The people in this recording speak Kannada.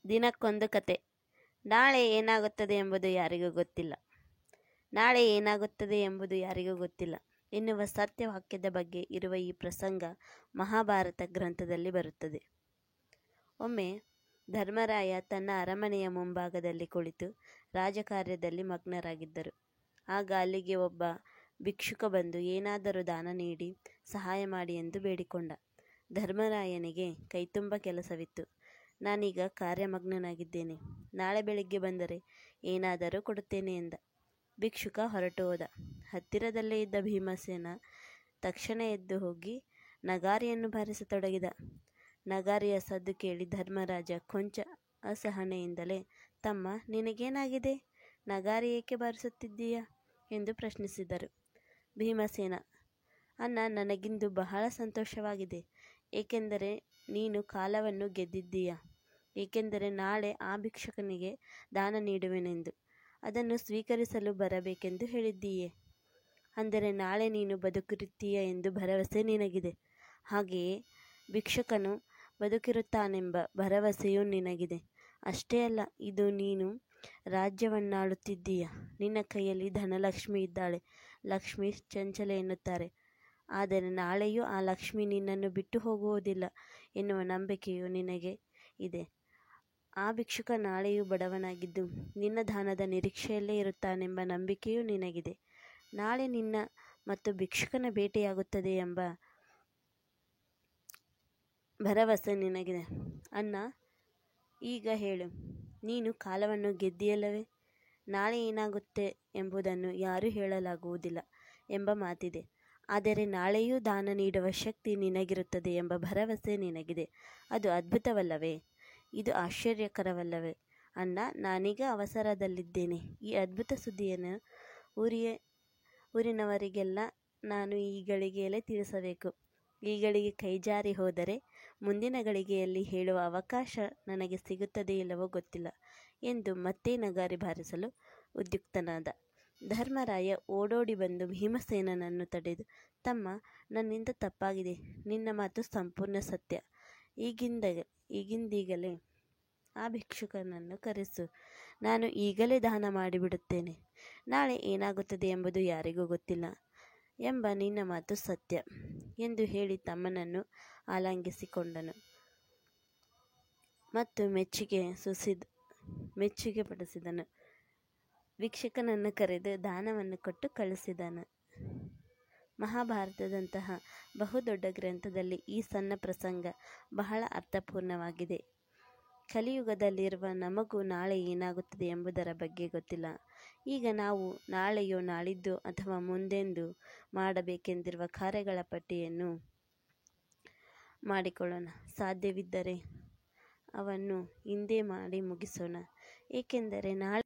ದಿನಕ್ಕೊಂದು ಕತೆ. ನಾಳೆ ಏನಾಗುತ್ತದೆ ಎಂಬುದು ಯಾರಿಗೂ ಗೊತ್ತಿಲ್ಲ. ನಾಳೆ ಏನಾಗುತ್ತದೆ ಎಂಬುದು ಯಾರಿಗೂ ಗೊತ್ತಿಲ್ಲ ಎನ್ನುವ ಸತ್ಯವಾಕ್ಯದ ಬಗ್ಗೆ ಇರುವ ಈ ಪ್ರಸಂಗ ಮಹಾಭಾರತ ಗ್ರಂಥದಲ್ಲಿ ಬರುತ್ತದೆ. ಒಮ್ಮೆ ಧರ್ಮರಾಯ ತನ್ನ ಅರಮನೆಯ ಮುಂಭಾಗದಲ್ಲಿ ಕುಳಿತು ರಾಜಕಾರ್ಯದಲ್ಲಿ ಮಗ್ನರಾಗಿದ್ದರು. ಆಗ ಅಲ್ಲಿಗೆ ಒಬ್ಬ ಭಿಕ್ಷುಕ ಬಂದು ಏನಾದರೂ ದಾನ ನೀಡಿ ಸಹಾಯ ಮಾಡಿ ಎಂದು ಬೇಡಿಕೊಂಡ. ಧರ್ಮರಾಯನಿಗೆ ಕೈತುಂಬ ಕೆಲಸವಿತ್ತು. ನಾನೀಗ ಕಾರ್ಯಮಗ್ನನಾಗಿದ್ದೇನೆ, ನಾಳೆ ಬೆಳಿಗ್ಗೆ ಬಂದರೆ ಏನಾದರೂ ಕೊಡುತ್ತೇನೆ ಎಂದ. ಭಿಕ್ಷುಕ ಹೊರಟು ಹೋದ. ಹತ್ತಿರದಲ್ಲೇ ಇದ್ದ ಭೀಮಸೇನ ತಕ್ಷಣ ಎದ್ದು ಹೋಗಿ ನಗಾರಿಯನ್ನು ಬಾರಿಸತೊಡಗಿದ. ನಗಾರಿಯ ಸದ್ದು ಕೇಳಿ ಧರ್ಮರಾಜ ಕೊಂಚ ಅಸಹನೆಯಿಂದಲೇ, ತಮ್ಮ, ನಿನಗೇನಾಗಿದೆ? ನಗಾರಿ ಏಕೆ ಬಾರಿಸುತ್ತಿದ್ದೀಯಾ ಎಂದು ಪ್ರಶ್ನಿಸಿದರು. ಭೀಮಸೇನ, ಅಣ್ಣ, ನನಗಿಂದು ಬಹಳ ಸಂತೋಷವಾಗಿದೆ, ಏಕೆಂದರೆ ನೀನು ಕಾಲವನ್ನು ಗೆದ್ದಿದ್ದೀಯ. ಏಕೆಂದರೆ ನಾಳೆ ಆ ಭಿಕ್ಷುಕನಿಗೆ ದಾನ ನೀಡುವೆನೆಂದು ಅದನ್ನು ಸ್ವೀಕರಿಸಲು ಬರಬೇಕೆಂದು ಹೇಳಿದ್ದೀಯೆ. ಅಂದರೆ ನಾಳೆ ನೀನು ಬದುಕಿರುತ್ತೀಯ ಎಂದು ಭರವಸೆ ನಿನಗಿದೆ. ಹಾಗೆಯೇ ಭಿಕ್ಷುಕನು ಬದುಕಿರುತ್ತಾನೆಂಬ ಭರವಸೆಯೂ ನಿನಗಿದೆ. ಅಷ್ಟೇ ಅಲ್ಲ, ಇದು ನೀನು ರಾಜ್ಯವನ್ನಾಳುತ್ತಿದ್ದೀಯ. ನಿನ್ನ ಕೈಯಲ್ಲಿ ಧನಲಕ್ಷ್ಮಿ ಇದ್ದಾಳೆ. ಲಕ್ಷ್ಮಿ ಚಂಚಲೆ ಎನ್ನುತ್ತಾರೆ, ಆದರೆ ನಾಳೆಯೂ ಆ ಲಕ್ಷ್ಮಿ ನಿನ್ನನ್ನು ಬಿಟ್ಟು ಹೋಗುವುದಿಲ್ಲ ಎನ್ನುವ ನಂಬಿಕೆಯೂ ನಿನಗೆ ಇದೆ. ಆ ಭಿಕ್ಷುಕ ನಾಳೆಯೂ ಬಡವನಾಗಿದ್ದು ನಿನ್ನ ದಾನದ ನಿರೀಕ್ಷೆಯಲ್ಲೇ ಇರುತ್ತಾನೆಂಬ ನಂಬಿಕೆಯೂ ನಿನಗಿದೆ. ನಾಳೆ ನಿನ್ನ ಮತ್ತು ಭಿಕ್ಷುಕನ ಭೇಟಿಯಾಗುತ್ತದೆ ಎಂಬ ಭರವಸೆ ನಿನಗಿದೆ. ಅಣ್ಣ, ಈಗ ಹೇಳು, ನೀನು ಕಾಲವನ್ನು ಗೆದ್ದಿಯಲ್ಲವೇ? ನಾಳೆ ಏನಾಗುತ್ತೆ ಎಂಬುದನ್ನು ಯಾರೂ ಹೇಳಲಾಗುವುದಿಲ್ಲ ಎಂಬ ಮಾತಿದೆ. ಆದರೆ ನಾಳೆಯೂ ದಾನ ನೀಡುವ ಶಕ್ತಿ ನಿನಗಿರುತ್ತದೆ ಎಂಬ ಭರವಸೆ ನಿನಗಿದೆ. ಅದು ಅದ್ಭುತವಲ್ಲವೇ? ಇದು ಆಶ್ಚರ್ಯಕರವಲ್ಲವೇ? ಅಣ್ಣ, ನಾನೀಗ ಅವಸರದಲ್ಲಿದ್ದೇನೆ. ಈ ಅದ್ಭುತ ಸುದ್ದಿಯನ್ನು ಊರಿನವರಿಗೆಲ್ಲ ನಾನು ಈ ಗಳಿಗೆಯಲ್ಲೇ ತಿಳಿಸಬೇಕು. ಈ ಗಳಿಗೆ ಕೈಜಾರಿ ಹೋದರೆ ಮುಂದಿನ ಗಳಿಗೆಯಲ್ಲಿ ಹೇಳುವ ಅವಕಾಶ ನನಗೆ ಸಿಗುತ್ತದೆ ಇಲ್ಲವೋ ಗೊತ್ತಿಲ್ಲ ಎಂದು ಮತ್ತೆ ನಗಾರಿ ಬಾರಿಸಲು ಉದ್ಯುಕ್ತನಾದ. ಧರ್ಮರಾಯ ಓಡೋಡಿ ಬಂದು ಭೀಮಸೇನನನ್ನು ತಡೆದು, ತಮ್ಮ, ನನ್ನಿಂದ ತಪ್ಪಾಗಿದೆ. ನಿನ್ನ ಮಾತು ಸಂಪೂರ್ಣ ಸತ್ಯ. ಈಗಿಂದೀಗಲೇ ಆ ಭಿಕ್ಷುಕನನ್ನು ಕರೆಸು. ನಾನು ಈಗಲೇ ದಾನ ಮಾಡಿಬಿಡುತ್ತೇನೆ. ನಾಳೆ ಏನಾಗುತ್ತದೆ ಎಂಬುದು ಯಾರಿಗೂ ಗೊತ್ತಿಲ್ಲ ಎಂಬ ನಿನ್ನ ಮಾತು ಸತ್ಯ ಎಂದು ಹೇಳಿ ತಮ್ಮನನ್ನು ಆಲಿಂಗಿಸಿಕೊಂಡನು ಮತ್ತು ಮೆಚ್ಚುಗೆ ಪಡಿಸಿದನು. ಭಿಕ್ಷುಕನನ್ನು ಕರೆದು ದಾನವನ್ನು ಕೊಟ್ಟು ಕಳಿಸಿದನು. ಮಹಾಭಾರತದಂತಹ ಬಹುದೊಡ್ಡ ಗ್ರಂಥದಲ್ಲಿ ಈ ಸಣ್ಣ ಪ್ರಸಂಗ ಬಹಳ ಅರ್ಥಪೂರ್ಣವಾಗಿದೆ. ಕಲಿಯುಗದಲ್ಲಿರುವ ನಮಗೂ ನಾಳೆ ಏನಾಗುತ್ತದೆ ಎಂಬುದರ ಬಗ್ಗೆ ಗೊತ್ತಿಲ್ಲ. ಈಗ ನಾವು ನಾಳೆಯೋ ನಾಳಿದ್ದೋ ಅಥವಾ ಮುಂದೆಂದು ಮಾಡಬೇಕೆಂದಿರುವ ಕಾರ್ಯಗಳ ಪಟ್ಟಿಯನ್ನು ಮಾಡಿಕೊಳ್ಳೋಣ. ಸಾಧ್ಯವಿದ್ದರೆ ಅವನ್ನು ಇಂದೇ ಮಾಡಿ ಮುಗಿಸೋಣ. ಏಕೆಂದರೆ ನಾಳೆ